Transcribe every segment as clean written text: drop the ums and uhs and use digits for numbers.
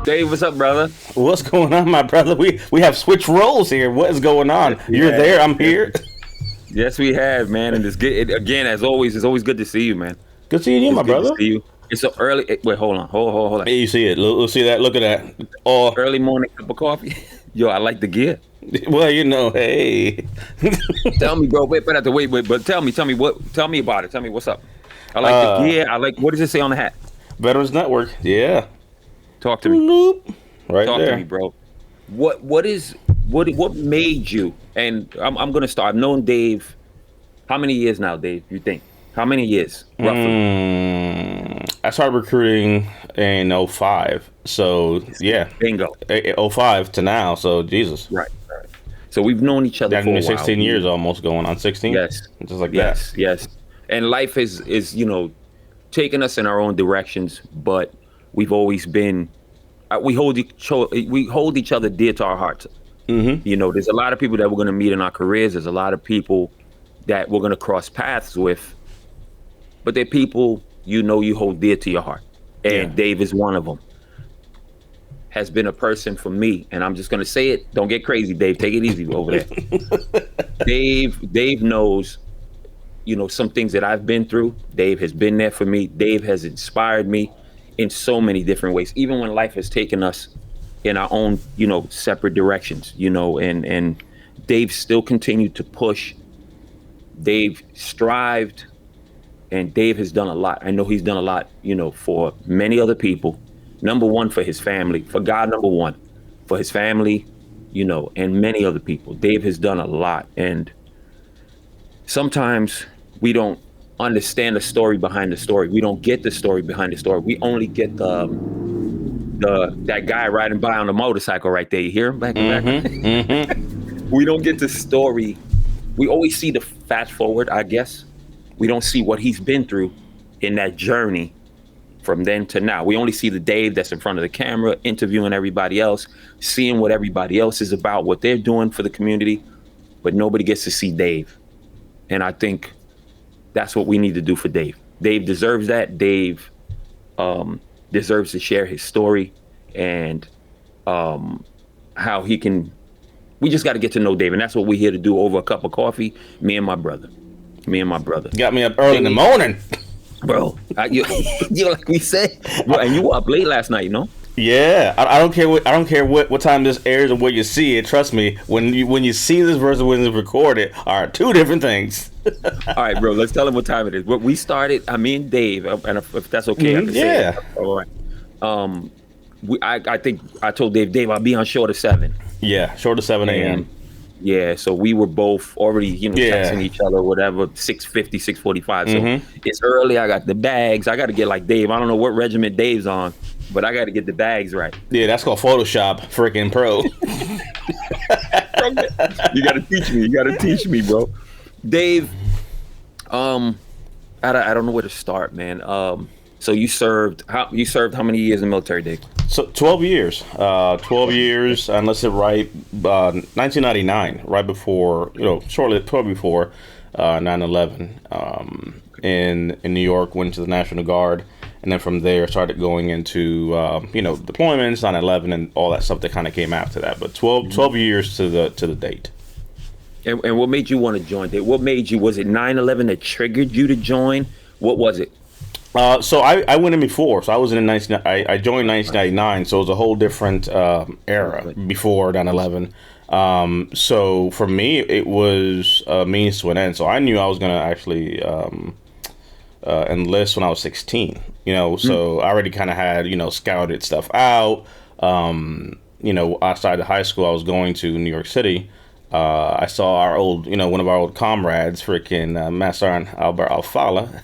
Dave, what's up, brother? What's going on, my brother? We have switched roles here. What is going on? Yes, You're there, I'm here. Yes, we have, man. And it's good. Again, as always, it's always good to see you, man. Good seeing you, It's my good brother. to see you. It's so early. Wait, hold on. Hey, you see it? Let's see that. Look at that. Oh, Early morning cup of coffee. Yo, I like the gear. well, hey. Tell me, bro. Wait, but tell me about it. Tell me what's up. I like the gear. I like. What does it say on the hat? Veterans Network. Yeah. Talk to me. Bloop. Right Talk there. to me, bro. What made you? And I'm gonna start. I've known Dave. How many years now, Dave? You think? How many years, roughly? I started recruiting in 05. So, yeah. Bingo. 05 to now. So, Jesus. Right. So we've known each other for a while. 16 years almost going on 16. Yes. Just like that. Yes. And life is taking us in our own directions, but we've always been. We hold each other dear to our hearts. Mm-hmm. There's a lot of people that we're going to meet in our careers. There's a lot of people that we're going to cross paths with, but they're people you hold dear to your heart. And Dave is one of them. Has been a person for me, and I'm just going to say it. Don't get crazy, Dave. Take it easy over there. Dave knows, some things that I've been through. Dave has been there for me. Dave has inspired me in so many different ways, even when life has taken us in our own, separate directions, and Dave still continued to push. Dave strived, and Dave has done a lot. I know he's done a lot, for many other people. Number one, for his family, for God, number one, for his family, and many other people. Dave has done a lot. And sometimes we don't understand the story behind the story. We don't get the story behind the story. We only get that guy riding by on the motorcycle right there. You hear him back in back? Mm-hmm. We don't get the story. We always see the fast forward, I guess. We don't see what he's been through in that journey from then to now. We only see the Dave that's in front of the camera, interviewing everybody else, seeing what everybody else is about, what they're doing for the community, but nobody gets to see Dave. And I think that's what we need to do for Dave. Dave deserves that. Dave deserves to share his story and how he can. We just got to get to know Dave, and that's what we're here to do over a cup of coffee. Me and my brother. Got me up early in the morning, bro. You like we said, bro, and you were up late last night, Yeah, I don't care what time this airs or where you see it. Trust me, when you see this versus when it's recorded are two different things. All right, bro. Let's tell them what time it is. What we started. Me and Dave, and if that's okay, I can say it. All right. I think I told Dave, I'll be on short of 7. Yeah, short of 7 a.m. Yeah, so we were both already, texting each other, whatever, 6:50, 6:45. So it's early. I got the bags. I got to get like Dave. I don't know what regiment Dave's on, but I got to get the bags right. Yeah, that's called Photoshop, freaking pro. You got to teach me. You got to teach me, bro. Dave, I don't know where to start, man. So you served how many years in the military, Dave? So 12 years. 12 years, unless it right, 1999, right before, shortly before 9/11. In New York, went to the National Guard, and then from there started going into deployments, 9/11, and all that stuff that kind of came after that. But 12 years to the date. And what made you want to join, Dave? What made you? Was it 9/11 that triggered you to join? What was it? So I went in before. So I was in I joined 1999. So it was a whole different era before 9/11. So for me, it was a means to an end. So I knew I was going to actually enlist when I was 16. So I already kind of had scouted stuff out. Outside of high school, I was going to New York City. I saw our old, one of our old comrades, freaking Master Albert Alfala.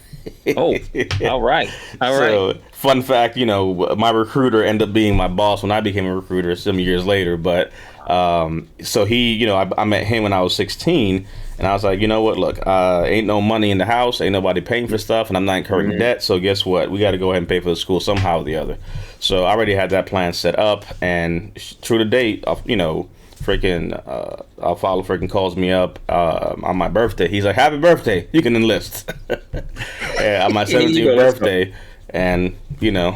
Oh, all right. So, fun fact, my recruiter ended up being my boss when I became a recruiter some years later. But so he, I met him when I was 16, and I was like, you know what, look, ain't no money in the house, ain't nobody paying for stuff, and I'm not incurring debt. So guess what? We got to go ahead and pay for the school somehow or the other. So I already had that plan set up, and true to date, Alfala freaking calls me up on my birthday. He's like, happy birthday, you can enlist. On my 17th birthday, And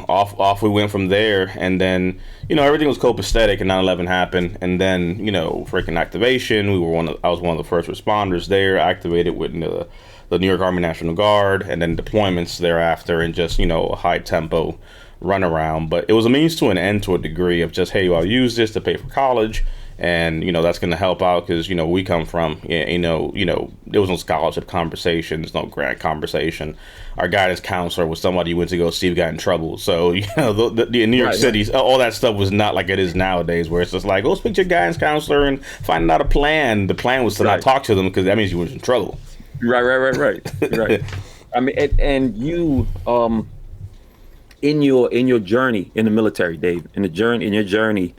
off we went from there. And then everything was copacetic, and 9/11 happened. And then freaking activation. I was one of the first responders there, activated with the New York Army National Guard, and then deployments thereafter, and just a high tempo run around. But it was a means to an end, to a degree, of just, hey, I'll use this to pay for college, and that's going to help out, because we come from there was no scholarship conversations, no grant conversation. Our guidance counselor was somebody you went to go see who got in trouble. So the New York City, all that stuff was not like it is nowadays, where it's just like, go speak to your guidance counselor and find out a plan. The plan was to not talk to them, because that means you were in trouble. Right. I mean, and you in your journey in the military, Dave, in your journey,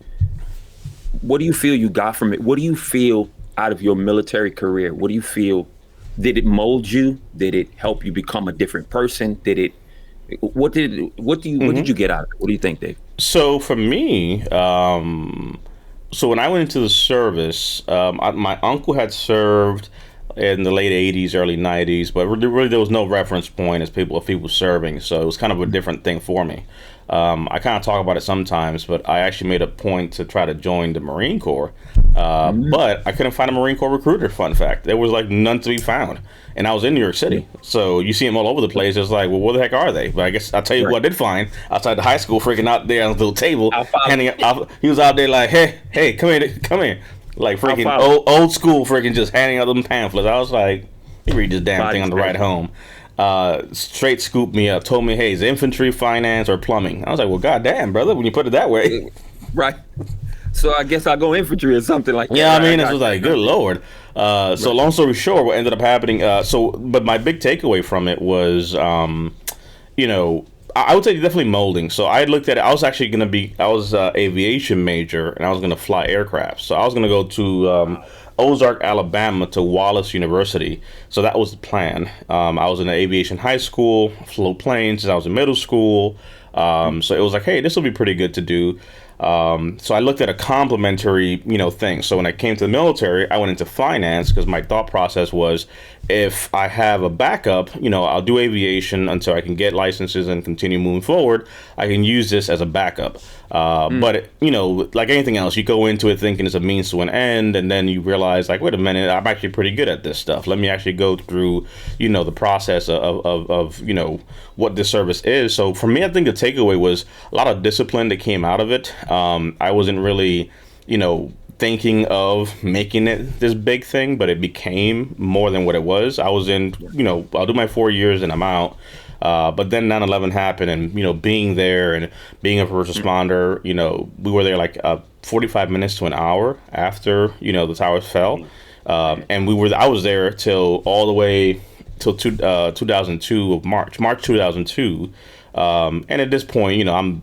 what do you feel you got from it? What do you feel out of your military career? What do you feel? Did it mold you? Did it help you become a different person? What did you get out of it? What do you think, Dave? So for me, so when I went into the service, my uncle had served in the late 80s, early 90s, but really there was no reference point as people serving, so it was kind of a different thing for me. I kind of talk about it sometimes, but I actually made a point to try to join the Marine Corps, but I couldn't find a Marine Corps recruiter. Fun fact, there was like none to be found, and I was in New York City, so you see them all over the place. It's like, well, where the heck are they? But I guess I'll tell you who I did find outside the high school, freaking out there on the little table, he was out there like, hey, come here. Like freaking old school, freaking just handing out them pamphlets. I was like, you read this damn thing on the ride home. Straight scooped me up, told me, hey, is infantry, finance, or plumbing? I was like, well, goddamn, brother, when you put it that way. Right. So I guess I'll go infantry or something like that. Yeah, I mean, it was like, good Lord. So long story short, what ended up happening, but my big takeaway from it was, I would say definitely molding. So I looked at it. I was actually going to be, I was an aviation major, and I was going to fly aircraft. So I was going to go to Ozark, Alabama, to Wallace University. So that was the plan. I was in an aviation high school, flew planes since I was in middle school. So it was like, hey, this will be pretty good to do. So I looked at a complementary, thing. So when I came to the military, I went into finance, because my thought process was, if I have a backup, I'll do aviation until I can get licenses and continue moving forward. I can use this as a backup. But, like anything else, you go into it thinking it's a means to an end, and then you realize, like, wait a minute, I'm actually pretty good at this stuff. Let me actually go through, the process of what this service is. So for me, I think the takeaway was a lot of discipline that came out of it. I wasn't really, thinking of making it this big thing, but it became more than what it was. I was in, I'll do my 4 years and I'm out. But then 9/11 happened, and, being there and being a first responder, we were there like 45 minutes to an hour after, the towers fell. And I was there till all the way till 2002 of March 2002. And at this point, I'm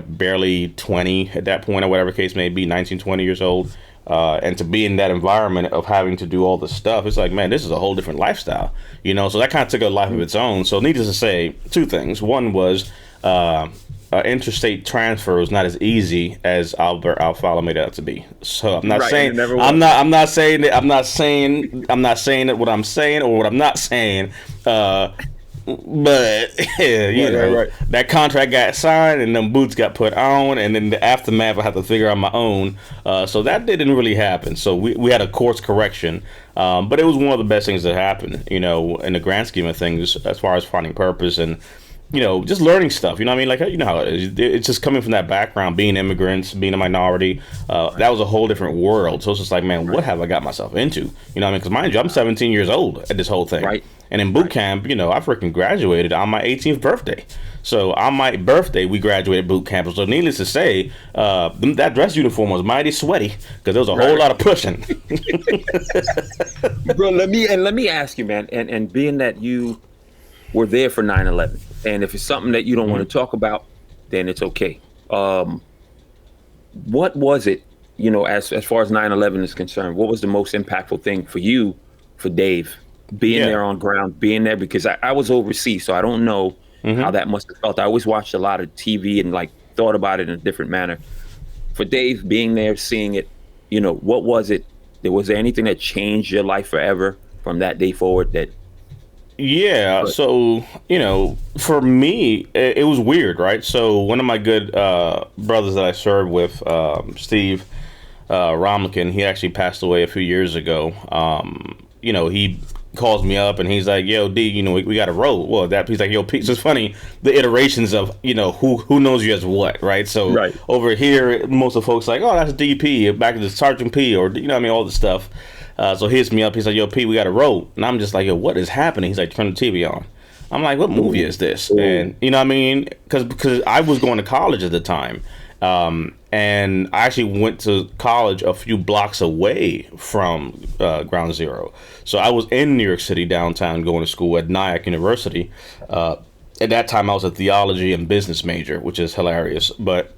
barely 20 at that point, or whatever case may be, 19, 20 years old. And to be in that environment of having to do all this stuff, it's like, man, this is a whole different lifestyle, so that kind of took a life of its own. So needless to say, two things. One was interstate transfer was not as easy as Albert Alfalo made it out to be. So I'm not saying that what I'm saying or what I'm not saying. But yeah, that contract got signed and them boots got put on, and then the aftermath I had to figure out my own. So that didn't really happen. So we had a course correction, but it was one of the best things that happened, in the grand scheme of things, as far as finding purpose and just learning stuff. What I mean? Like, how it is. It's just coming from that background, being immigrants, being a minority. That was a whole different world. So it's just like, man, what have I got myself into? Because mind you, I'm 17 years old at this whole thing. Right. And in boot camp, I freaking graduated on my 18th birthday. So on my birthday, we graduated boot camp. So needless to say, that dress uniform was mighty sweaty, because there was a whole lot of pushing. Bro, let me ask you, man, and being that you were there for 9/11, and if it's something that you don't want to talk about, then it's okay. What was it, as far as 9/11 is concerned, what was the most impactful thing for you, for Dave, being there on ground, being there? Because I was overseas, so I don't know how that must have felt. I always watched a lot of TV and thought about it in a different manner. For Dave, being there, seeing it, what was it? Was there anything that changed your life forever from that day forward that Yeah, But so, for me, it was weird, right? So, one of my good brothers that I served with, Steve Romlikin, he actually passed away a few years ago. He calls me up and he's like, "Yo, D, we got to roll." Well, he's like, "Yo, Pete," it's just funny the iterations of who knows you as what, right? So right, over here, most of the folks like, "Oh, that's DP," back to Sergeant P, or all the stuff. So he hits me up. He's like, "Yo, Pete, we got to roll," and I'm just like, "Yo, what is happening?" He's like, "Turn the TV on." I'm like, "What movie is this?" And you know what I mean? Because I was going to college at the time. And I actually went to college a few blocks away from Ground Zero. So I was in New York City downtown going to school at Nyack University. At that time, I was a theology and business major, which is hilarious. But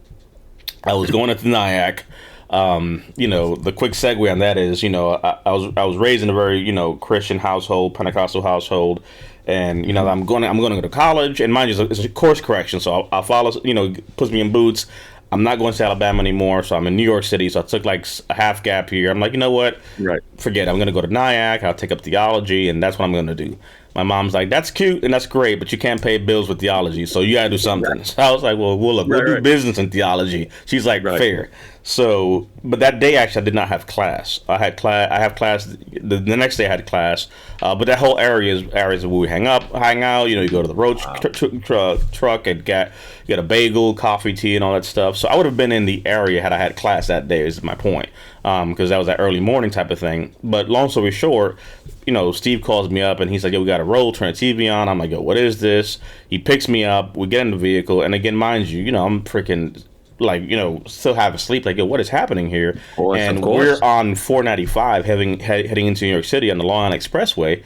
I was going to Nyack. The quick segue on that is, I was raised in a very, Christian household, Pentecostal household. And I'm going to go to college, and mind you, it's a course correction, so I'll follow. Puts me in boots. I'm not going to Alabama anymore, so I'm in New York City. So I took like a half gap here. I'm like, you know what? right. Forget it. I'm going to go to Nyack. I'll take up theology, and that's what I'm going to do. My mom's like, that's cute and that's great, but you can't pay bills with theology, so you got to do something. Right. So I was like, well, look, we'll do business in theology. She's like, fair. So, but that day actually, I did not have class. I have class. The next day I had class, but that whole areas where we hang out. You go to the road truck and get a bagel, coffee, tea, and all that stuff. So I would have been in the area had I had class that day. Is my point, because that was that early morning type of thing. But long story short, Steve calls me up and he's like, "Yo, we got to roll, turn the TV on." I'm like, "Yo, what is this?" He picks me up. We get in the vehicle, and again, mind you, I'm freaking like, still half asleep. Like, yo, what is happening here? Of course. We're on 495 heading into New York City on the Long Island Expressway,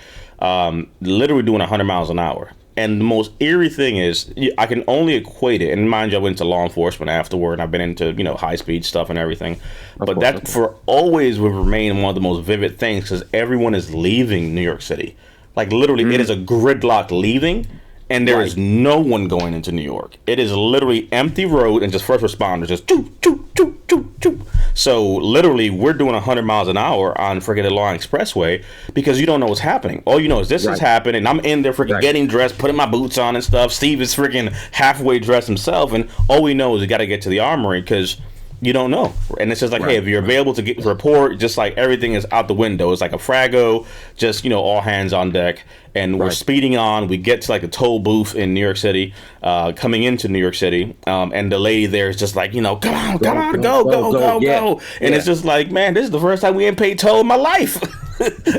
literally doing 100 miles an hour. And the most eerie thing is, I can only equate it. And mind you, I went into law enforcement afterward, and I've been into, high speed stuff and everything. But that for always will remain one of the most vivid things, because everyone is leaving New York City. Like, literally, it is a gridlock leaving. And there is no one going into New York. It is literally empty road and just first responders just choo, choo, choo, choo, choo. So literally we're doing 100 miles an hour on freaking the Long Expressway because you don't know what's happening. All you know is this is happening. And I'm in there freaking getting dressed, putting my boots on and stuff. Steve is freaking halfway dressed himself. And all we know is we got to get to the armory because you don't know. And it's just like, hey, if you're available to get report, just like everything is out the window. It's like a Frago, just, all hands on deck. And we're speeding on. We get to like a toll booth in New York City, coming into New York City. And the lady there is just like, come on, go. And it's just like, man, this is the first time we ain't paid toll in my life.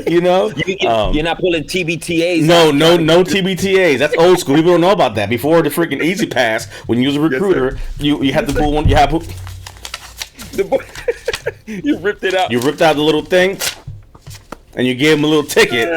You're not pulling TBTAs. No TBTAs. That's old school. People don't know about that. Before the freaking Easy Pass, when you was a recruiter, you had to pull one. You had to pull. You ripped it out. You ripped out the little thing, and you gave them a little ticket.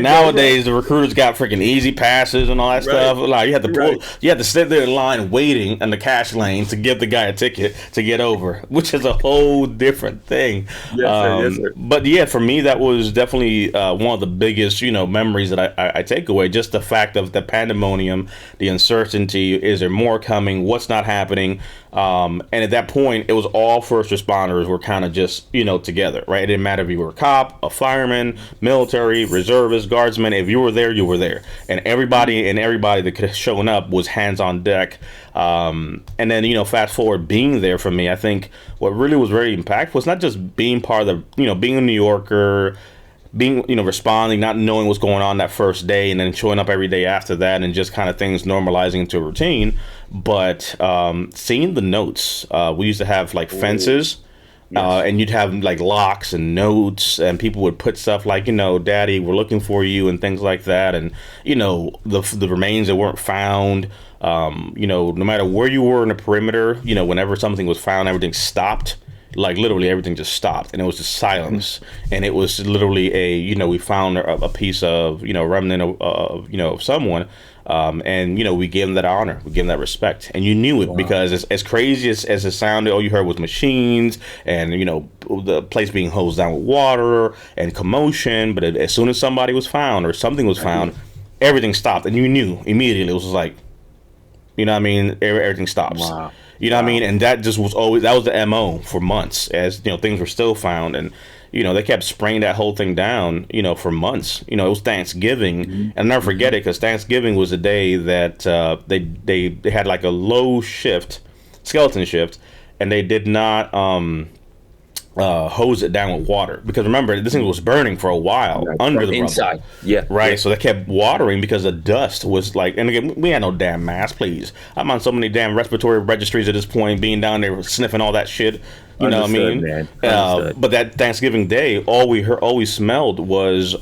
Nowadays, the recruiters got freaking easy passes and all that stuff. Like you had to pull, you had to sit there in line waiting in the cash lane to give the guy a ticket to get over, which is a whole different thing. Yes, sir. But yeah, for me, that was definitely one of the biggest, memories that I take away. Just the fact of the pandemonium, the uncertainty. Is there more coming? What's not happening? And at that point, it was all first responders were kind of just, together, right? It didn't matter if you were a cop, a fireman, military, reservist, guardsman. If you were there, you were there. And everybody that could have shown up was hands on deck. And then, fast forward being there for me, I think what really was very impactful was not just being part of the, being a New Yorker, being, responding, not knowing what's going on that first day, and then showing up every day after that, and just kind of things normalizing into a routine. But seeing the notes, we used to have like fences, and you'd have like locks and notes, and people would put stuff like, "Daddy, we're looking for you," and things like that. And the remains that weren't found. No matter where you were in the perimeter, whenever something was found, everything stopped. Like literally everything just stopped, and it was just silence. And it was literally we found a piece of remnant of someone, and we gave them that honor, we gave them that respect, and you knew it because as crazy as it sounded, all you heard was machines and the place being hosed down with water and commotion. But as soon as somebody was found or something was found, everything stopped, and you knew immediately. It was like, everything stops. Wow. You know what I mean? And that just was always, that was the MO for months as, things were still found. And, they kept spraying that whole thing down, for months. It was Thanksgiving, and I'll never forget it because Thanksgiving was the day that they had like a low shift, skeleton shift, and they did not hose it down with water, because remember, this thing was burning for a while under the inside rubble. yeah Right. yeah. So they kept watering because the dust was like, and again, we had no damn mask, please. I'm on so many damn respiratory registries at this point, being down there sniffing all that shit. You know what I mean? Man. But that Thanksgiving day, all we smelled was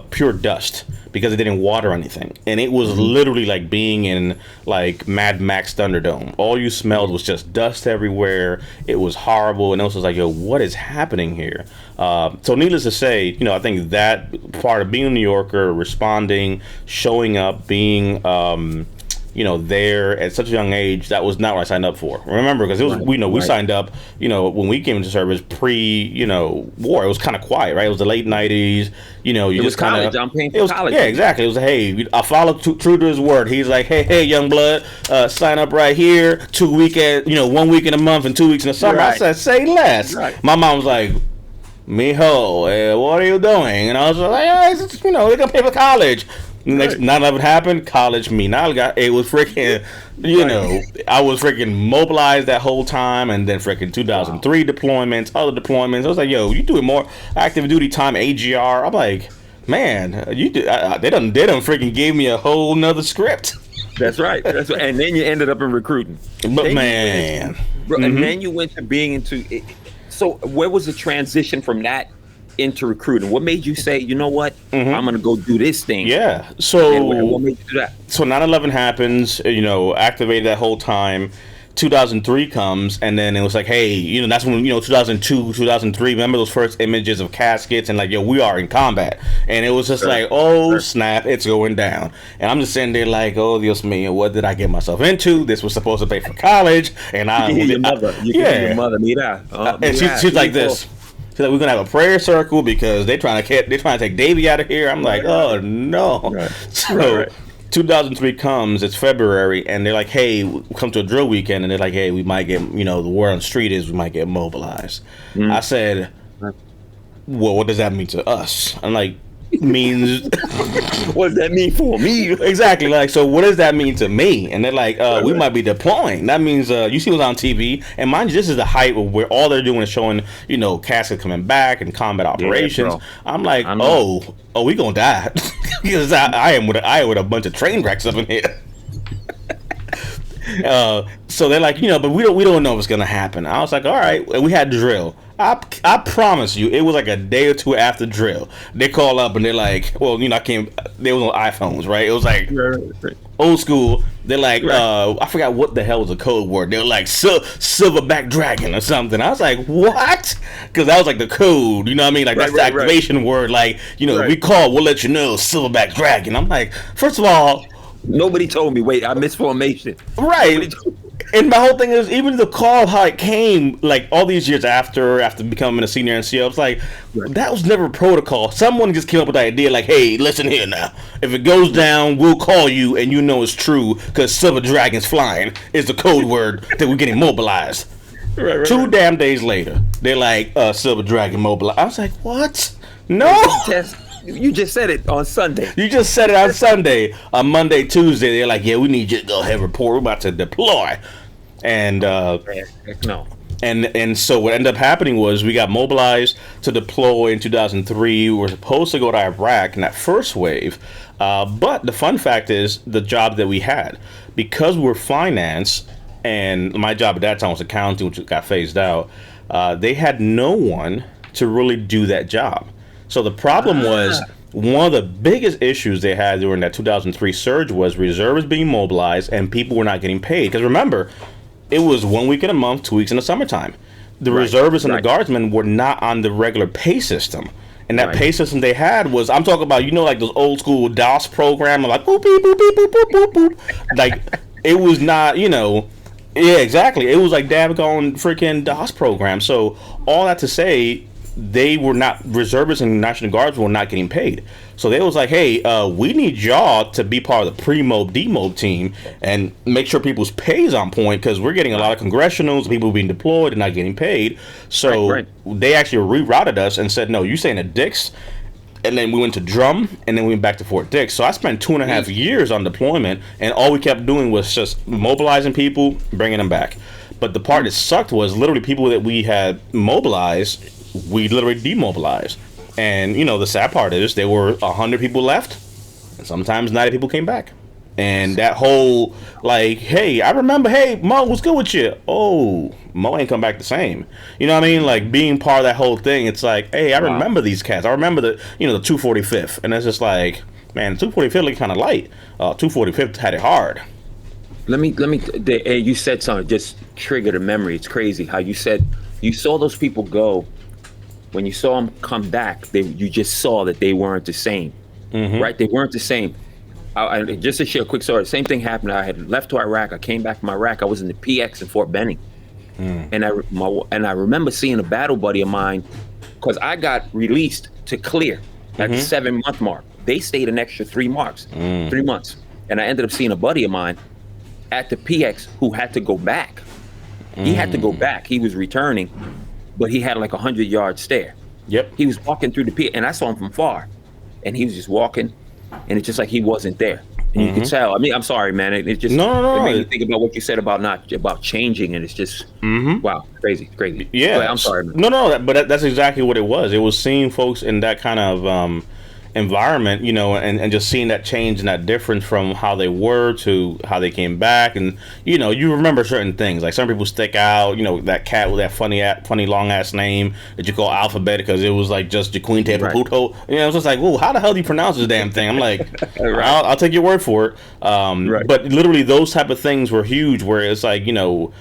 pure dust, because it didn't water anything, and it was literally like being in like Mad Max Thunderdome. All you smelled was just dust everywhere. It was horrible, and it was just like, yo, what is happening here? So needless to say, I think that part of being a New Yorker, responding, showing up, being there at such a young age, that was not what I signed up for. Remember, because it was, we signed up, when we came into service war. It was kind of quiet, right? It was the late 90s. It was college. I'm paying for college. Yeah, exactly. It was, hey, I followed true to his word. He's like, hey, young blood, sign up right here. 1 week in a month and 2 weeks in the summer. Right. I said, say less. Right. My mom was like, mijo, what are you doing? And I was like, they're gonna pay for college. Next, none of it happened. College me. Now it was freaking, I was freaking mobilized that whole time, and then freaking 2003 deployments, other deployments. I was like, yo, you doing more active duty time, AGR? I'm like, man, they done freaking gave me a whole nother script. That's right. And then you ended up in recruiting. But then man, and then you went to being into. So where was the transition from that into recruiting? What made you say, you know what, I'm gonna go do this thing? Yeah. So and what made you do that? So 9/11 happens. Activated that whole time. 2003 comes, and then it was like, hey, that's when 2002, 2003. Remember those first images of caskets and like, yo, we are in combat, and it was just like, oh snap, it's going down. And I'm just sitting there like, oh Dios mío, what did I get myself into? This was supposed to pay for college, and your mother, Mira. And she's like this. She's like, we're gonna have a prayer circle because they're trying to take Davey out of here. I'm like, oh no. Right. So 2003 comes, it's February, and they're like, hey, we come to a drill weekend, and they're like, hey, we might get, the word on the street is we might get mobilized. I said, well, what does that mean to us? I'm like, means what does that mean for me? Exactly. Like, so what does that mean to me? And they're like, we might be deploying. That means you see what's on TV, and mind you, this is the height of where all they're doing is showing caskets coming back and combat operations. I'm like, we gonna die because I am with a bunch of train wrecks up in here. So they're like, but we don't know what's gonna happen. I was like, all right. And we had drill. I promise you, it was like a day or two after drill. They call up and they're like, well, I can't. They was on iPhones, right? It was like old school. They're like, I forgot what the hell was the code word. They were like silverback dragon or something. I was like, what? Because that was like the code. You know what I mean? Like that's the activation word. Like, if we call, we'll let you know, silverback dragon. I'm like, first of all, nobody told me. Wait, I missed formation. Right. And my whole thing is, even the call, how it came, like all these years after becoming a senior NCO, it's like, that was never protocol. Someone just came up with the idea, like, hey, listen here now. If it goes down, we'll call you, and it's true, because Silver Dragon's flying is the code word that we're getting mobilized. Two damn days later, they're like, Silver Dragon mobilized. I was like, what? No. You just said it on Sunday. You just said it on Sunday. On Monday, Tuesday, they're like, yeah, we need you to go ahead and report. We're about to deploy. And no. And so what ended up happening was we got mobilized to deploy in 2003. We were supposed to go to Iraq in that first wave. But the fun fact is the job that we had, because we're finance, and my job at that time was accounting, which got phased out, they had no one to really do that job. So the problem was, one of the biggest issues they had during that 2003 surge was reservists being mobilized and people were not getting paid. Because remember, it was 1 week in a month, 2 weeks in the summertime. The reservists and the guardsmen were not on the regular pay system. And that pay system they had was, I'm talking about, like those old school DOS program, like boop, beep, boop, beep, boop, boop, boop, boop. Like, it was not, yeah, exactly. It was like daggone freaking DOS program. So all that to say, they were not, reservists and National Guards were not getting paid. So they was like, hey, we need y'all to be part of the pre-mob, demob team and make sure people's pay is on point, because we're getting a lot of congressionals, people being deployed and not getting paid. So they actually rerouted us and said, no, you staying at Dix. And then we went to Drum, and then we went back to Fort Dix. So I spent 2.5 years on deployment, and all we kept doing was just mobilizing people, bringing them back. But the part that sucked was literally people that we had mobilized, we literally demobilized. And, you know, the sad part is there were 100 people left, and sometimes 90 people came back. And that whole, like, hey, I remember, hey, Mo, what's good with you? Oh, Mo ain't come back the same. You know what I mean? Like, being part of that whole thing, it's like, hey, I remember these cats. I remember the 245th. And it's just like, man, 245th looked kind of light. 245th had it hard. You said something, just triggered a memory. It's crazy how you said you saw those people go. When you saw them come back, you just saw that they weren't the same, right? They weren't the same. Just to share a quick story, the same thing happened. I had left to Iraq. I came back from Iraq. I was in the PX in Fort Benning. And I remember seeing a battle buddy of mine, because I got released to clear at the 7-month mark. They stayed an extra 3 months. And I ended up seeing a buddy of mine at the PX who had to go back. He had to go back. He was returning, but he had like a 100-yard stare. Yep. He was walking through the PX, and I saw him from far. And he was just walking, and it's just like he wasn't there. And you could tell. I mean, I'm sorry, man. It just it made me think about what you said about changing, and it's just wow, crazy. Yeah, but I'm sorry, man. No, but that's exactly what it was. It was seeing folks in that kind of environment, you know, and just seeing that change and that difference from how they were to how they came back. And you know, you remember certain things, like some people stick out, you know, that cat with that funny long ass name that you call Alphabet, because it was like just Jaquinte Paputo. You know, it's just like, whoa, how the hell do you pronounce this damn thing? I'm like, I'll take your word for it. But literally those type of things were huge, where it's like, you know,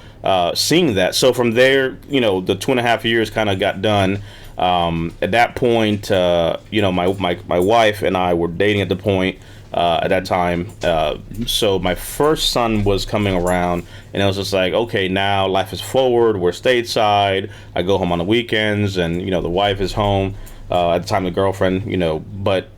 seeing that. So from there, you know, the 2.5 years kind of got done. At that point, you know, my wife and I were dating at the point, at that time. So my first son was coming around, and it was just like, okay, now life is forward. We're stateside. I go home on the weekends, and, you know, the wife is home. At the time, the girlfriend, you know, but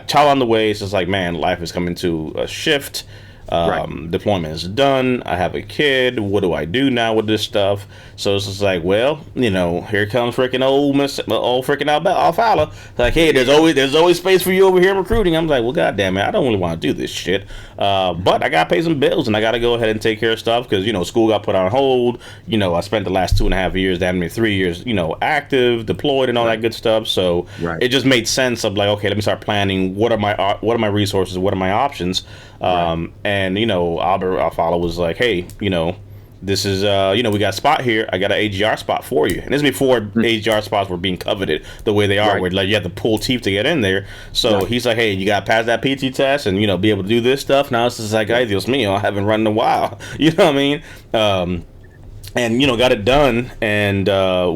child on the way. It's just like, man, life is coming to a shift. Deployment is done. I have a kid. What do I do now with this stuff? So it's just like, well, you know, here comes freaking old freaking Alfala. Like, hey, there's always space for you over here in recruiting. I'm like, well, goddamn it, I don't really want to do this shit. But I gotta pay some bills, and I gotta go ahead and take care of stuff, because, you know, school got put on hold. You know, I spent the last 2.5 years, damn near 3 years, you know, active, deployed, and all that good stuff. So it just made sense of like, okay, let me start planning. What are my resources? What are my options? And, you know, Alfala was like, hey, you know, this is, you know, we got a spot here. I got an AGR spot for you. And this is before AGR spots were being coveted the way they are, where like you have to pull teeth to get in there. So he's like, hey, you got to pass that PT test and, you know, be able to do this stuff. Now it's just like, ay, Dios mío, I haven't run in a while. You know what I mean? And, you know, got it done, and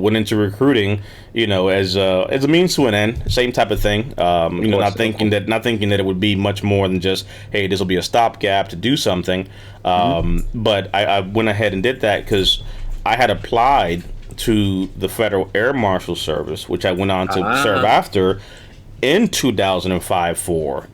went into recruiting, you know, as a means to an end, same type of thing. You know, not thinking that it would be much more than just, hey, this will be a stopgap to do something. But I went ahead and did that because I had applied to the Federal Air Marshal Service, which I went on to serve after in 2005 for.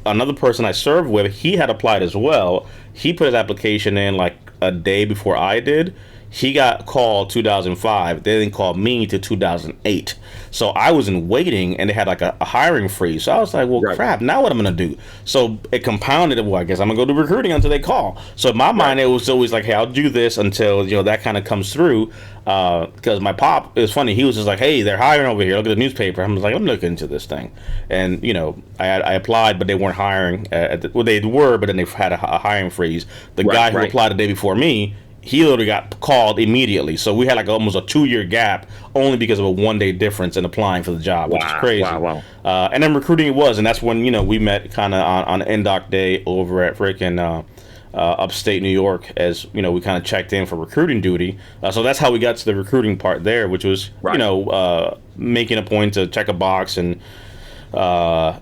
Another person I served with, he had applied as well. He put his application in like a day before I did. He got called 2005. They didn't call me to 2008. So I was in waiting, and they had like a hiring freeze. So I was like, well, crap, now what I'm going to do? So it compounded it. Well, I guess I'm going to go to recruiting until they call. So in my mind, it was always like, hey, I'll do this until, you know, that kind of comes through. Because my pop, it was funny. He was just like, hey, they're hiring over here. Look at the newspaper. I was like, I'm looking into this thing. And, you know, I applied, but they weren't hiring. Well, they were, but then they had a hiring freeze. The guy who applied the day before me, he literally got called immediately. So we had like almost a 2-year gap only because of a 1-day difference in applying for the job, which is crazy. And then recruiting it was, and that's when, you know, we met kind of on NDOC day over at freaking upstate New York, as, you know, we kind of checked in for recruiting duty. So that's how we got to the recruiting part there, which was, you know, making a point to check a box and,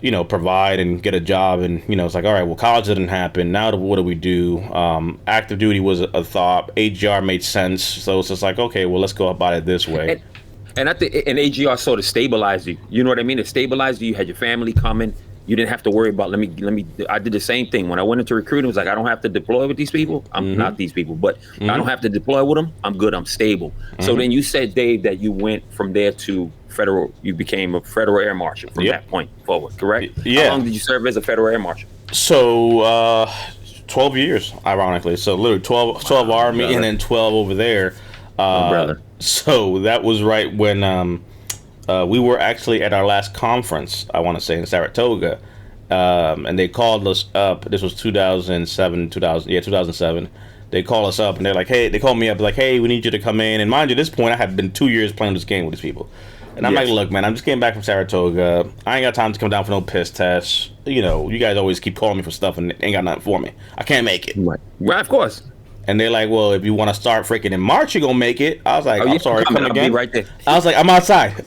you know, provide and get a job. And, you know, it's like, all right, well, college didn't happen. Now what do we do? Active duty was a thought. AGR made sense. So it's just like, okay, well, let's go about it this way. And I think an AGR sort of stabilized you. You know what I mean? It stabilized you. You had your family coming. You didn't have to worry about, let me. I did the same thing. When I went into recruiting, it was like, I don't have to deploy with these people. I'm not these people, but I don't have to deploy with them. I'm good. I'm stable. So then you said, Dave, that you went from there to federal. You became a federal air marshal from that point forward, correct? Yeah. How long did you serve as a federal air marshal? So, 12 years, ironically. So literally 12 Army brother. And then 12 over there. Brother. So that was right when we were actually at our last conference, I want to say, in Saratoga. And they called us up. This was 2007. They called us up and they're like, hey, they called me up like, hey, we need you to come in. And mind you, at this point, I had been 2 years playing this game with these people. And I'm like, look, man, I'm just getting back from Saratoga. I ain't got time to come down for no piss tests. You know, you guys always keep calling me for stuff and ain't got nothing for me. I can't make it. Right, of course. And they're like, well, if you want to start freaking in March, you're going to make it. I was like, I'm sorry, come again? I'll be right there. I was like, I'm outside.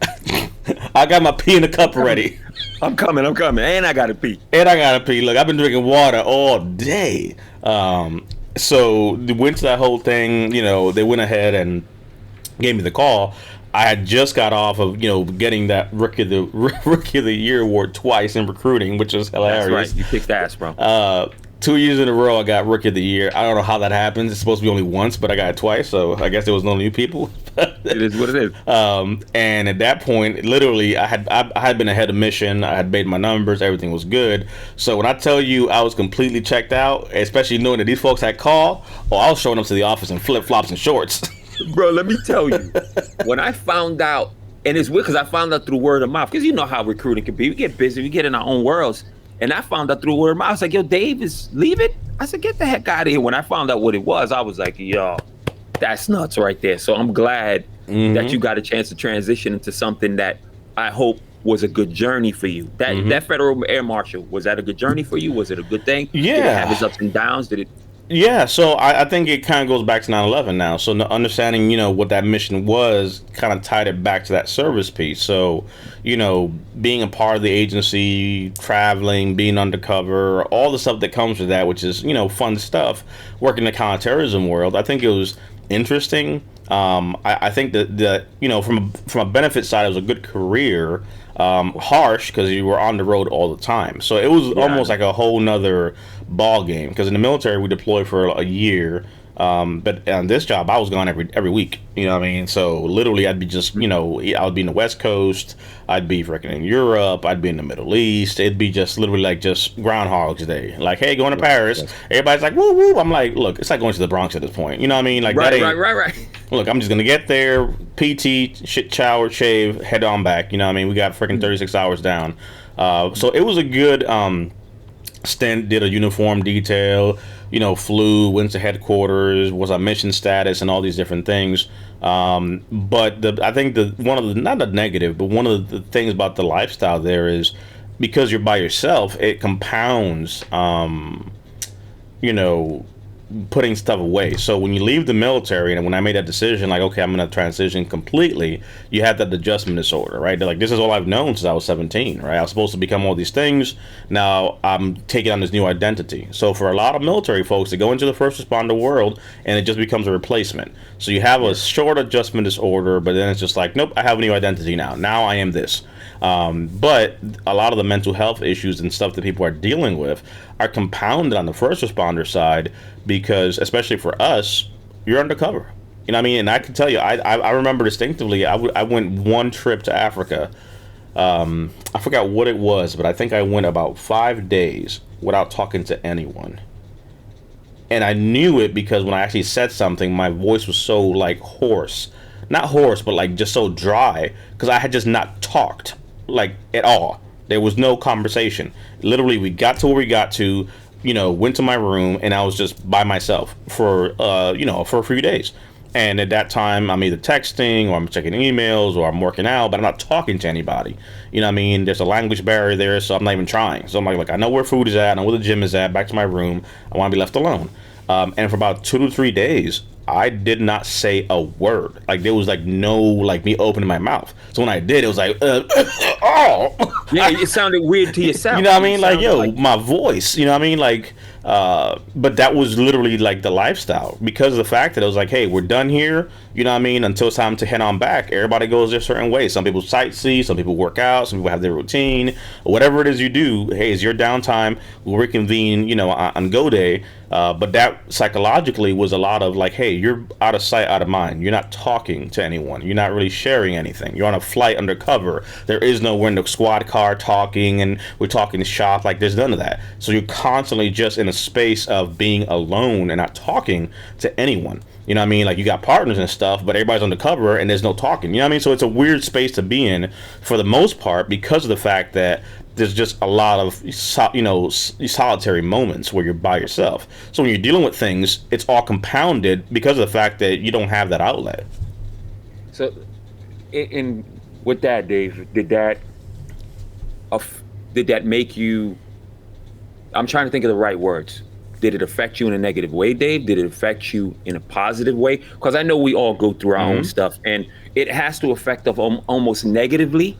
I got my pee in the cup ready. I'm coming. And I got to pee. Look, I've been drinking water all day. So they went to that whole thing. You know, they went ahead and gave me the call. I had just got off of, you know, getting that Rookie of the Year award twice in recruiting, which is hilarious. That's right. You kicked ass, bro. 2 years in a row, I got Rookie of the Year. I don't know how that happens. It's supposed to be only once, but I got it twice. So I guess there was no new people. It is what it is. And at that point, literally, I had been ahead of mission. I had made my numbers. Everything was good. So when I tell you I was completely checked out, especially knowing that these folks had call, I was showing up to the office in flip flops and shorts. Bro, let me tell you, when I found out, and it's weird because I found out through word of mouth, because you know how recruiting can be. We get busy, we get in our own worlds. And I found out through word of mouth. I was like, yo, Dave is leaving? I said, get the heck out of here. When I found out what it was, I was like, yo, that's nuts right there. So I'm glad that you got a chance to transition into something that I hope was a good journey for you. That federal air marshal, was that a good journey for you? Was it a good thing? Yeah. Did it have its ups and downs? Did it? Yeah, so I think it kind of goes back to 9/11 now. So understanding, you know, what that mission was kind of tied it back to that service piece. So, you know, being a part of the agency, traveling, being undercover, all the stuff that comes with that, which is, you know, fun stuff, working in the counterterrorism world, I think it was interesting. I think that you know, from a benefit side, it was a good career. Harsh because you were on the road all the time, so it was almost like a whole nother ball game. Because in the military we deployed for a year, but on this job I was gone every week. You know what I mean? So literally I'd be just, you know, I would be in the West Coast, I'd be freaking in Europe, I'd be in the Middle East. It'd be just literally like just Groundhog's Day. Like, hey, going to Paris. Everybody's like, woo woo. I'm like, look, it's like going to the Bronx at this point. You know what I mean? Like, right. Look, I'm just gonna get there, PT, shower, shave, head on back. You know what I mean? We got freaking 36 hours down. So it was a good stint. Did a uniform detail. You know, flew, went to headquarters, was on mission status, and all these different things. But I think one of the, not a negative, but one of the things about the lifestyle there is because you're by yourself, it compounds. You know, putting stuff away. So when you leave the military, and when I made that decision, like, okay, I'm going to transition completely, you have that adjustment disorder, right? They're like, this is all I've known since I was 17, right? I was supposed to become all these things. Now I'm taking on this new identity. So for a lot of military folks, they go into the first responder world and it just becomes a replacement. So you have a short adjustment disorder, but then it's just like, nope, I have a new identity now. Now I am this. But a lot of the mental health issues and stuff that people are dealing with are compounded on the first responder side because, especially for us, you're undercover. You know what I mean? And I can tell you, I remember distinctively, I went one trip to Africa. I forgot what it was, but I think I went about 5 days without talking to anyone. And I knew it because when I actually said something, my voice was so like hoarse. Not hoarse, but like just so dry because I had just not talked like at all. There was no conversation. Literally, we got to where we got to, you know, went to my room and I was just by myself for, you know, for a few days. And at that time, I'm either texting or I'm checking emails or I'm working out, but I'm not talking to anybody. You know what I mean? There's a language barrier there, so I'm not even trying. So I'm like, I know where food is at, I know where the gym is at, back to my room. I want to be left alone. And for about 2 to 3 days, I did not say a word. Like there was like no like me opening my mouth. So when I did, it was like, oh, Yeah, it sounded weird to you yourself. know what I It mean? Like, sounded yo, like my voice, you know what I mean? Like, but that was literally like the lifestyle because of the fact that it was like, hey, we're done here, you know what I mean? Until it's time to head on back. Everybody goes their certain way. Some people sightsee, some people work out, some people have their routine, whatever it is you do. Hey, it's your downtime. We'll reconvene, you know, on go day. But that psychologically was a lot of like, hey, you're out of sight, out of mind. You're not talking to anyone. You're not really sharing anything. You're on a flight undercover. There is no we're in the squad car talking and we're talking shop. Like there's none of that. So you're constantly just in a space of being alone and not talking to anyone. You know what I mean? Like you got partners and stuff, but everybody's undercover and there's no talking. You know what I mean? So it's a weird space to be in for the most part because of the fact that there's just a lot of solitary moments where you're by yourself. So when you're dealing with things, it's all compounded because of the fact that you don't have that outlet. so. In with that, Dave, did that make you? I'm trying to think of the right words. Did it affect you in a negative way, Dave? Did it affect you in a positive way? Because I know we all go through our own stuff, and it has to affect us almost negatively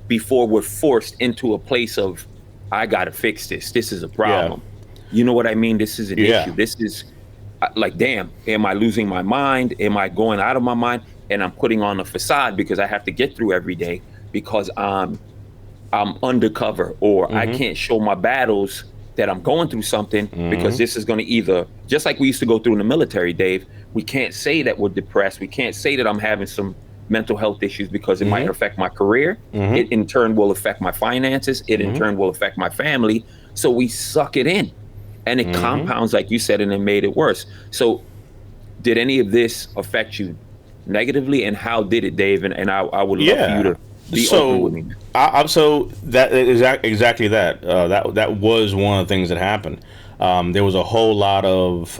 before we're forced into a place of, I gotta fix this. This is a problem. You know what I mean? This is an issue. This is like, damn, am I losing my mind? Am I going out of my mind? And I'm putting on a facade because I have to get through every day because I'm undercover, or I can't show my battles that I'm going through something because this is going to either, just like we used to go through in the military, Dave, we can't say that we're depressed. We can't say that I'm having some mental health issues because it might affect my career. It in turn will affect my finances. It in turn will affect my family. So we suck it in and it compounds, like you said, and it made it worse. So did any of this affect you negatively, and how did it, Dave? And I would love for you to be open with me. So that is exactly that. That was one of the things that happened. There was a whole lot of,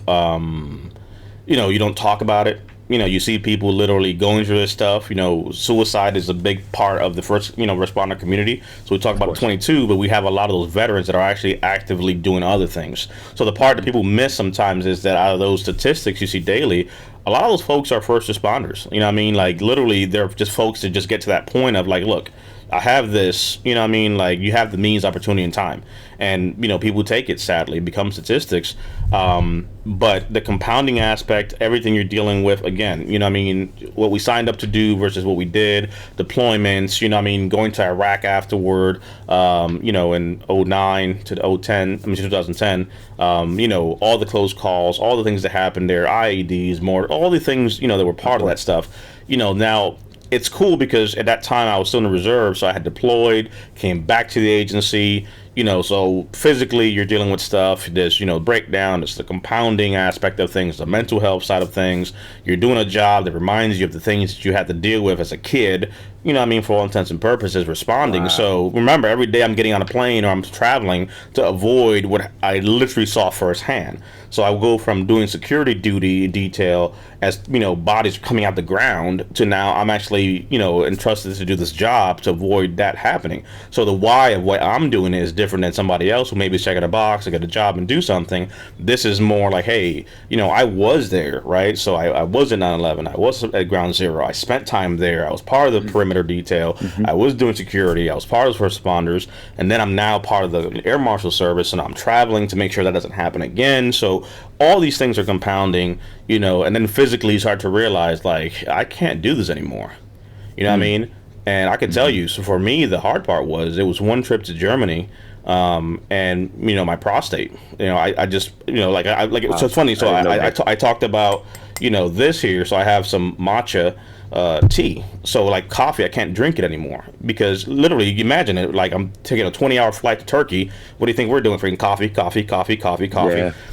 you don't talk about it. You see people literally going through this stuff. Suicide is a big part of the first, responder community. So we talk about 22, but we have a lot of those veterans that are actually actively doing other things. So the part that people miss sometimes is that out of those statistics you see daily, a lot of those folks are first responders. You know what I mean? Like literally they're just folks that just get to that point of like, look, I have this, you know what I mean? Like you have the means, opportunity, and time. And, people take it, sadly, become statistics. But the compounding aspect, everything you're dealing with, again, you know what I mean? What we signed up to do versus what we did, deployments, you know what I mean? Going to Iraq afterward, in 09 to 2010, all the close calls, all the things that happened there, IEDs, more, all the things, that were part of that stuff. Now, it's cool because at that time I was still in the reserve, so I had deployed, came back to the agency, so physically you're dealing with stuff. There's, breakdown, there's the compounding aspect of things, the mental health side of things. You're doing a job that reminds you of the things that you had to deal with as a kid, for all intents and purposes, responding. Wow. So remember, every day I'm getting on a plane or I'm traveling to avoid what I literally saw firsthand. So I will go from doing security duty detail as, bodies coming out the ground to now I'm actually, entrusted to do this job to avoid that happening. So the why of what I'm doing is different than somebody else who maybe is checking a box to get a job and do something. This is more like, hey, I was there, right? So I was at 9/11. I was at Ground Zero. I spent time there. I was part of the perimeter detail. I was doing security. I was part of the first responders. And then I'm now part of the Air Marshal Service, and I'm traveling to make sure that doesn't happen again. So all these things are compounding, and then physically you start to realize, like, I can't do this anymore. You know what I mean? And I can tell you, so for me, the hard part was, it was one trip to Germany, and, my prostate, I just, so it's funny. So I talked about, this here. So I have some matcha tea. So like coffee, I can't drink it anymore because literally, you imagine it, like I'm taking a 20-hour flight to Turkey. What do you think we're doing? Freaking coffee.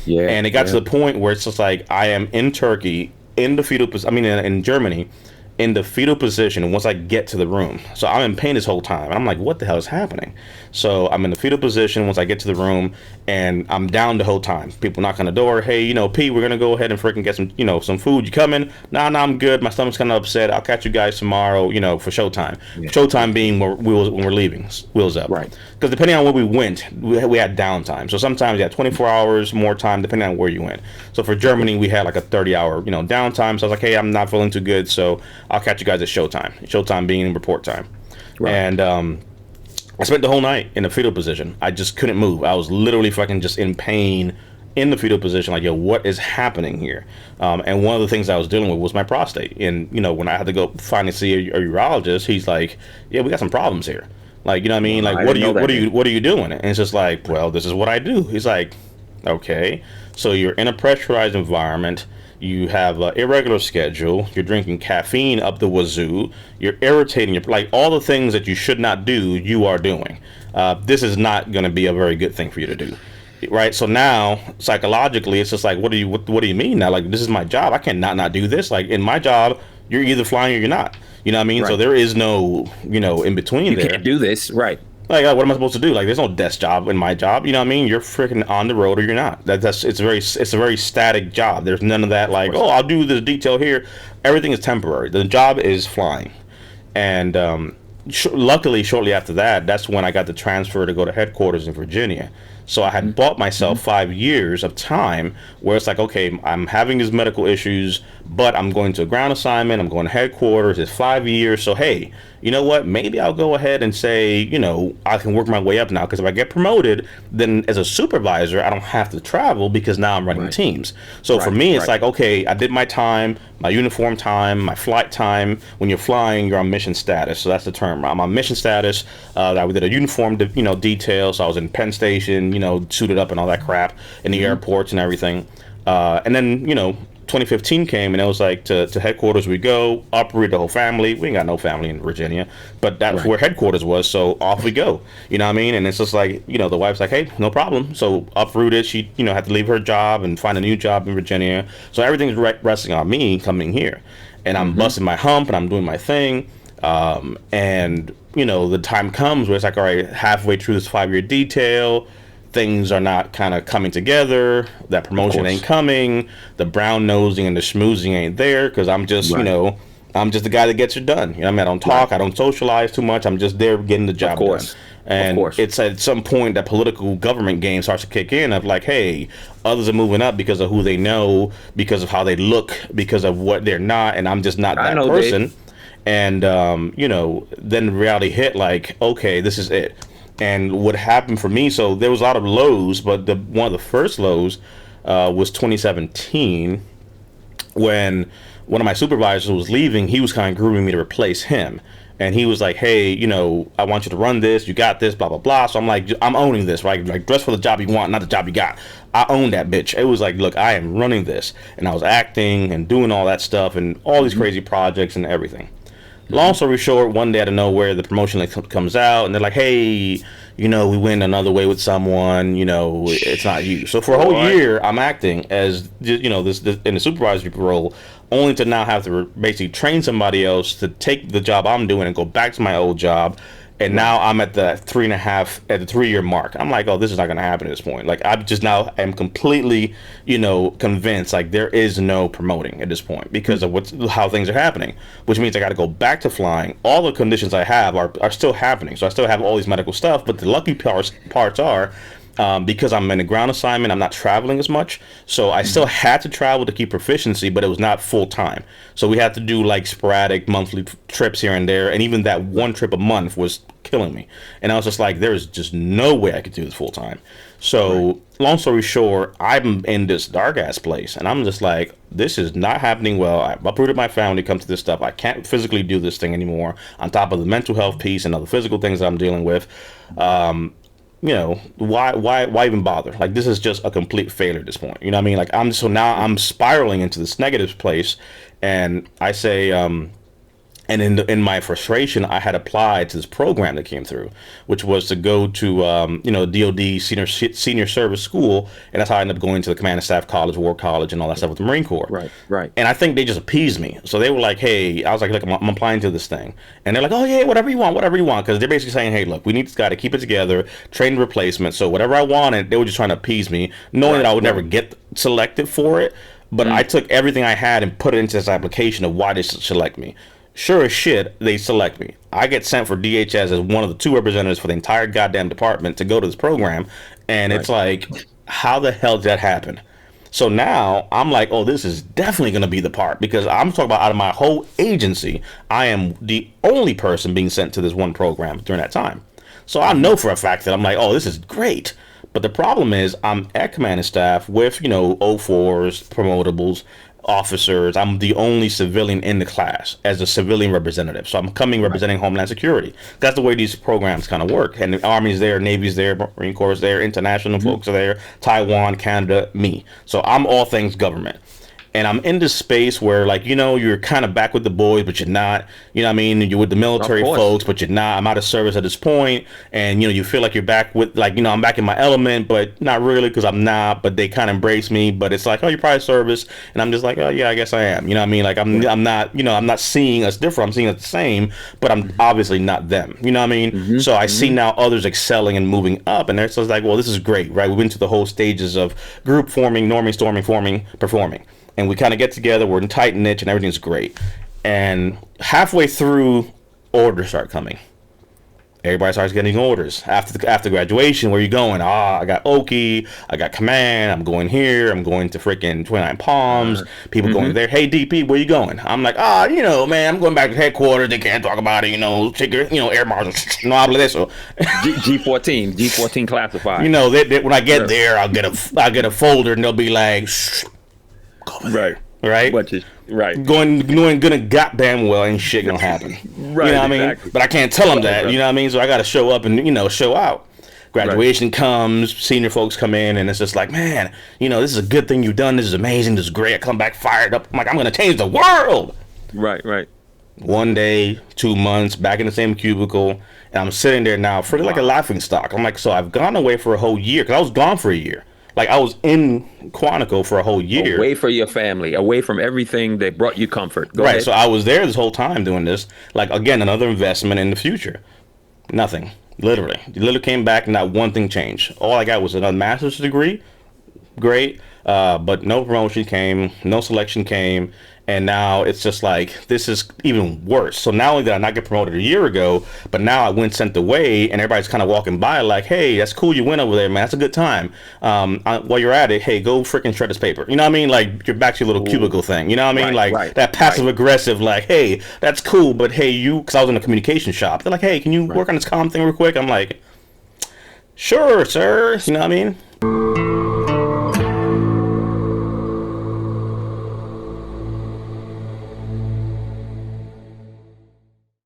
Yeah. And it got to the point where it's just like I am in Turkey, in the fetal position, in Germany, in the fetal position once I get to the room. So I'm in pain this whole time. And I'm like, what the hell is happening? So I'm in the fetal position once I get to the room, and I'm down the whole time. People knock on the door. Hey, P, we're going to go ahead and freaking get some food. You coming? Nah, I'm good. My stomach's kind of upset. I'll catch you guys tomorrow, for showtime. Yeah. Showtime being when we're leaving, wheels up. Right. Because depending on where we went, we had downtime. So sometimes you had 24 hours more time depending on where you went. So for Germany, we had like a 30-hour, downtime. So I was like, hey, I'm not feeling too good, so I'll catch you guys at showtime. Showtime being report time. Right. And I spent the whole night in a fetal position. I just couldn't move. I was literally fucking just in pain in the fetal position. Like, yo, what is happening here? And one of the things I was dealing with was my prostate. And, when I had to go finally see a urologist, he's like, yeah, we got some problems here. Like, you know what I mean? Like, what are you doing? And it's just like, well, this is what I do. He's like, okay, so you're in a pressurized environment. You have an irregular schedule. You're drinking caffeine up the wazoo. You're irritating like all the things that you should not do, you are doing. This is not going to be a very good thing for you to do, right? So now psychologically, it's just like, what do you mean now? Like, this is my job. I can't not do this. Like, in my job, you're either flying or you're not. You know what I mean? Right. So there is no, in between. You can't do this, right? Like, what am I supposed to do? Like, there's no desk job in my job. You know what I mean? You're freaking on the road or you're not. It's a very static job. There's none of that like, oh, I'll do this detail here. Everything is temporary. The job is flying. And luckily, shortly after that, that's when I got the transfer to go to headquarters in Virginia. So I had bought myself 5 years of time where it's like, okay, I'm having these medical issues, but I'm going to a ground assignment. I'm going to headquarters. It's 5 years. So, hey, you know what? Maybe I'll go ahead and say, I can work my way up now. Because if I get promoted, then as a supervisor, I don't have to travel because now I'm running teams. So for me, it's like, okay, I did my time, my uniform time, my flight time. When you're flying, you're on mission status. So that's the term. I'm on mission status. I did a uniform, detail. So I was in Penn Station, suited up and all that crap in the airports and everything. And then, 2015 came, and it was like to headquarters we go, uproot the whole family. We ain't got no family in Virginia, but that's where headquarters was, so off we go. You know what I mean? And it's just like, the wife's like, hey, no problem. So uprooted, she, had to leave her job and find a new job in Virginia. So everything's resting on me coming here. And I'm busting my hump, and I'm doing my thing. And, the time comes where it's like, all right, halfway through this 5-year detail, things are not kind of coming together. That promotion ain't coming. The brown nosing and the schmoozing ain't there because I'm just, I'm just the guy that gets it done. You know what I mean? I don't talk. I don't socialize too much. I'm just there getting the job done. And it's at some point that political government game starts to kick in of like, hey, others are moving up because of who they know, because of how they look, because of what they're not, and I'm just not that person. Dave. And, then reality hit like, okay, this is it. And what happened for me, so there was a lot of lows, but one of the first lows was 2017 when one of my supervisors was leaving. He was kind of grooming me to replace him. And he was like, hey, I want you to run this. You got this, blah, blah, blah. So I'm like, I'm owning this, right? Like, dress for the job you want, not the job you got. I own that bitch. It was like, look, I am running this. And I was acting and doing all that stuff and all these crazy projects and everything. Long story short, one day out of nowhere, the promotion comes out, and they're like, hey, we went another way with someone, it's not you. So for a whole year, I'm acting as, this in the supervisory role, only to now have to basically train somebody else to take the job I'm doing and go back to my old job. And now I'm at the 3-year mark. I'm like, oh, this is not going to happen at this point. Like, I just now am completely, convinced like there is no promoting at this point because of how things are happening, which means I got to go back to flying. All the conditions I have are still happening. So I still have all these medical stuff. But the lucky parts are because I'm in a ground assignment, I'm not traveling as much. So I still had to travel to keep proficiency, but it was not full time. So we had to do like sporadic monthly trips here and there. And even that one trip a month was killing me. And I was just like, there's just no way I could do this full time. So long story short, I'm in this dark ass place and I'm just like, this is not happening well. I've uprooted my family, come to this stuff. I can't physically do this thing anymore on top of the mental health piece and other physical things that I'm dealing with. Why even bother? Like, this is just a complete failure at this point. You know what I mean? Like, now I'm spiraling into this negative place, and I say, And in my frustration, I had applied to this program that came through, which was to go to DoD senior service school, and that's how I ended up going to the Command and Staff College, War College, and all that stuff with the Marine Corps. Right, right. And I think they just appeased me. So they were like, "Hey," I was like, "Look, I'm applying to this thing," and they're like, "Oh yeah, whatever you want," because they're basically saying, "Hey, look, we need this guy to keep it together, train replacement." So whatever I wanted, they were just trying to appease me, knowing that I would never get selected for it. But I took everything I had and put it into this application of why they select me. Sure as shit, they select me. I get sent for DHS as one of the 2 representatives for the entire goddamn department to go to this program. And it's like, how the hell did that happen? So now I'm like, oh, this is definitely going to be the part, because I'm talking about out of my whole agency, I am the only person being sent to this one program during that time. So I know for a fact that I'm like, oh, this is great. But the problem is I'm at command and staff with, O4s, promotables, officers. I'm the only civilian in the class as a civilian representative. So I'm coming representing Homeland Security. That's the way these programs kind of work. And the Army's there, Navy's there, Marine Corps is there, international folks are there, Taiwan, Canada, me. So I'm all things government. And I'm in this space where, like, you're kind of back with the boys, but you're not. You know what I mean? You're with the military folks, but you're not. I'm out of service at this point. And, you feel like you're back with, like, I'm back in my element, but not really, because I'm not. But they kind of embrace me. But it's like, oh, you're probably service. And I'm just like, oh, yeah, I guess I am. You know what I mean? Like, I'm not, I'm not seeing us different. I'm seeing us the same, but I'm obviously not them. You know what I mean? So I see now others excelling and moving up. And they're just like, well, this is great, right? We went through the whole stages of group forming, norming, storming, forming, performing. And we kind of get together, we're in tight niche, and everything's great. And halfway through, orders start coming. Everybody starts getting orders. After graduation, where you going? I got Oki, I got Command, I'm going here, I'm going to freaking 29 Palms. People going there, hey, DP, where you going? I'm like, man, I'm going back to headquarters, they can't talk about it, take your, air marshal, no habla de eso. G14 classified. When I get there, I'll get a folder, and they'll be like, right. Going gonna goddamn well ain't shit gonna happen. Right. You know what I mean? But I can't tell them that. You know what I mean? So I gotta show up and show out. Graduation comes, senior folks come in, and it's just like, man, this is a good thing you've done. This is amazing. This is great. I come back fired up. I'm like, I'm gonna change the world. Right. 1 day, 2 months, back in the same cubicle, and I'm sitting there now, feeling like a laughing stock. I'm like, so I've gone away for a whole year, because I was gone for a year. Like, I was in Quantico for a whole year. Away from your family, away from everything that brought you comfort. Go ahead. So I was there this whole time doing this. Like, again, another investment in the future. Nothing. Literally came back, not one thing changed. All I got was another master's degree. Great. But no promotion came, no selection came. And now it's just like, this is even worse. So not only did I not get promoted a year ago, but now I went sent away, and everybody's kind of walking by like, hey, that's cool, you went over there, man. That's a good time. While you're at it, hey, go freaking shred this paper. You know what I mean? Like, you're back to your little cubicle thing. You know what I mean? That passive aggressive, like, hey, that's cool, but hey, because I was in a communication shop. They're like, hey, can you work on this comm thing real quick? I'm like, sure, sir. You know what I mean?